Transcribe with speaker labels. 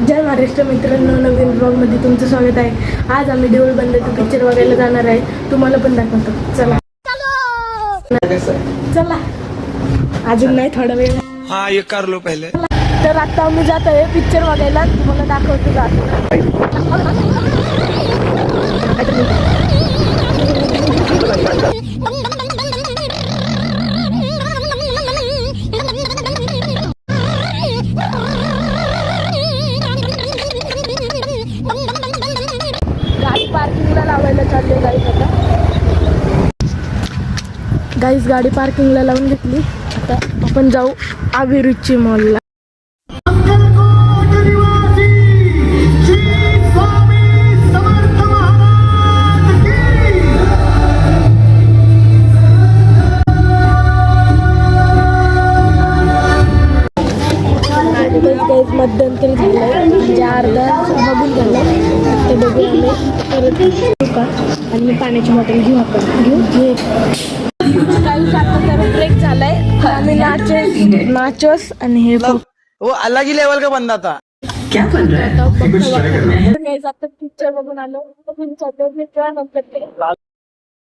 Speaker 1: जय महाराष्ट्र मित्रांनो, नवीन ब्लॉगमध्ये तुमचं स्वागत आहे। आज आम्ही देऊळ बंद टू पिक्चर बघायला जाणार आहे। तुम्हाला पण दाखवतो, चला चला। अजून नाही, थोडा वेळ।
Speaker 2: हाँ ये कर लो पहले।
Speaker 1: तर आता आम्ही जात आहे पिक्चर बघायला, तुम्हाला दाखवतो गाडी पार्किंगला लावायला चालले गाईस। आता गाईस गाडी पार्किंगला लावून घेतली। आता आपण जाऊ अभिरुची मॉलला। मध्यंतरी झालं म्हणजे अर्धा बघून झालं, ते बघून आम्ही परत का आणि पाण्याची बॉटल घेऊ, आपण घेऊ काही आता तर ब्रेक झालाय। आम्ही नाचोस आणि हे
Speaker 2: वो अलग ही लेवल का बंदा था।
Speaker 3: क्या बन रहा है?
Speaker 1: पिक्चर बघून आलो।